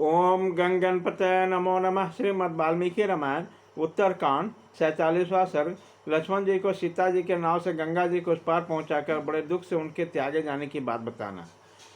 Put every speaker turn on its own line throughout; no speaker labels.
ओम गंगणपतये नमो नमः। श्रीमद् वाल्मीकि रामायण उत्तरकांड 47वां सर्ग। लक्ष्मण जी को सीता जी के नाव से गंगा जी को उस पार पहुंचाकर बड़े दुख से उनके त्यागे जाने की बात बताना।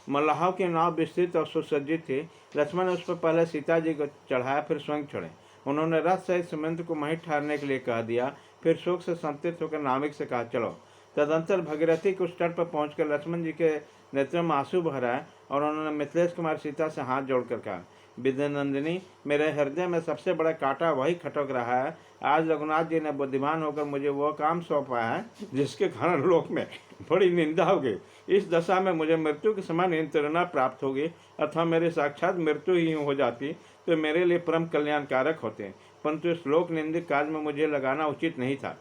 मल्लाहों की नाव विस्तृत और सुसज्जित थी। लक्ष्मण ने उस पर पहले सीता जी को चढ़ाया, फिर स्वयं चढ़े। उन्होंने रथ सहित सुमंत्र को वहीं ठहरने के लिए कह दिया। फिर शोक से संतप्त होकर नाविक से कहा, चलो। तदंतर भगीरथी के उस तट पर पहुंचकर लक्ष्मण जी के नेत्रों में आंसू बहराए और उन्होंने मिथिलेश कुमार सीता से हाथ जोड़कर कहा, विद्यानंदिनी, मेरे हृदय में सबसे बड़ा कांटा वही खटक रहा है। आज रघुनाथ जी ने बुद्धिमान होकर मुझे वह काम सौंपा है जिसके कारण लोक में बड़ी निंदा होगी। इस दशा में मुझे मृत्यु के समान नियंत्रणा प्राप्त होगी, अथवा मेरी साक्षात मृत्यु ही हो जाती तो मेरे लिए परम कल्याणकारक होते, परंतु इस लोक निंदित कार्य में मुझे लगाना उचित नहीं था।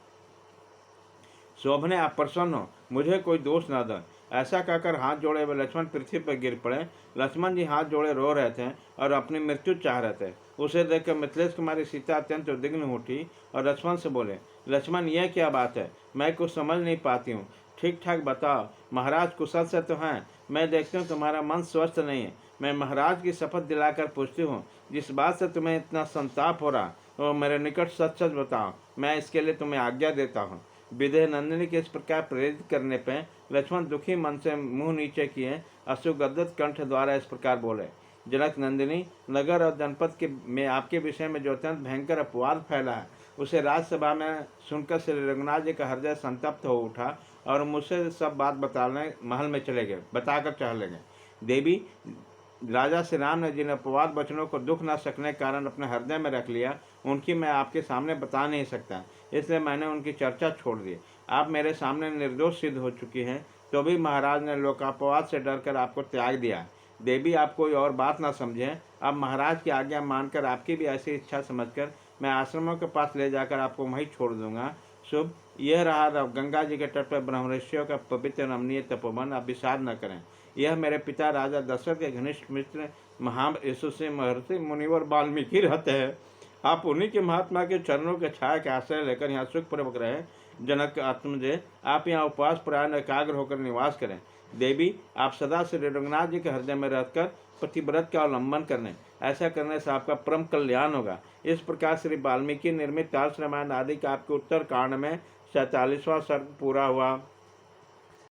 शोभने, आप प्रसन्न हो, मुझे कोई दोष न दो। ऐसा कहकर हाथ जोड़े वे लक्ष्मण पृथ्वी पर गिर पड़े। लक्ष्मण जी हाथ जोड़े रो रहे थे और अपनी मृत्यु चाह रहे थे। उसे देखकर मिथिलेश कुमारी सीता अत्यंत उद्विग्न उठी और लक्ष्मण से बोले, लक्ष्मण, यह क्या बात है? मैं कुछ समझ नहीं पाती हूँ, ठीक ठाक बताओ। महाराज कुशल से तो हैं, मैं देखती हूँ तुम्हारा मन स्वस्थ नहीं है। मैं महाराज की शपथ दिलाकर पूछती हूँ, जिस बात से तुम्हें इतना संताप हो रहा वो मेरे निकट सच सच बताओ, मैं इसके लिए तुम्हें आज्ञा देता हूँ। विदेह नंदिनी के इस प्रकार प्रेरित करने पर लक्ष्मण दुखी मन से मुंह नीचे किए अश्रुगद्गद कंठ द्वारा इस प्रकार बोले, जनक नंदिनी, नगर और जनपद के में आपके विषय में जो अत्यंत भयंकर अपवाद फैला है उसे राज्यसभा में सुनकर श्री रघुनाथ जी का हृदय संतप्त हो उठा और मुझसे सब बात बताने महल में चले गए, बताकर चले गए। देवी, राजा श्री राम ने जिन अपवाद वचनों को दुख न सकने के कारण अपने हृदय में रख लिया, उनकी मैं आपके सामने बता नहीं सकता, इसलिए मैंने उनकी चर्चा छोड़ दी। आप मेरे सामने निर्दोष सिद्ध हो चुकी हैं, तो भी महाराज ने लोकापवाद से डरकर आपको त्याग दिया। देवी, आप कोई और बात ना समझें, अब महाराज की आज्ञा मानकर आपकी भी ऐसी इच्छा समझकर मैं आश्रमों के पास ले जाकर आपको वहीं छोड़ दूंगा। शुभ। यह रहा गंगा जी के तट पर ब्रह्मर्षियों का पवित्र रमणीय तपोवन, आप विषाद न करें। यह मेरे पिता राजा दशरथ के घनिष्ठ मित्र महान यशस्वी महर्षि मुनिवर वाल्मीकि रहते हैं। आप उन्हीं के महात्मा के चरणों के छाया के आश्रय लेकर यहाँ सुखपूर्वक रहें। जनक आत्मजय, आप यहाँ उपवास परायण एकाग्र होकर निवास करें। देवी, आप सदा श्री रघुनाथ जी के हृदय में रहकर प्रतिव्रत का अवलंबन करें, ऐसा करने से आपका परम कल्याण होगा। इस प्रकार श्री वाल्मीकि निर्मित तारस रामायण आदि का आपके उत्तर कांड में 47वां सर्ग पूरा हुआ।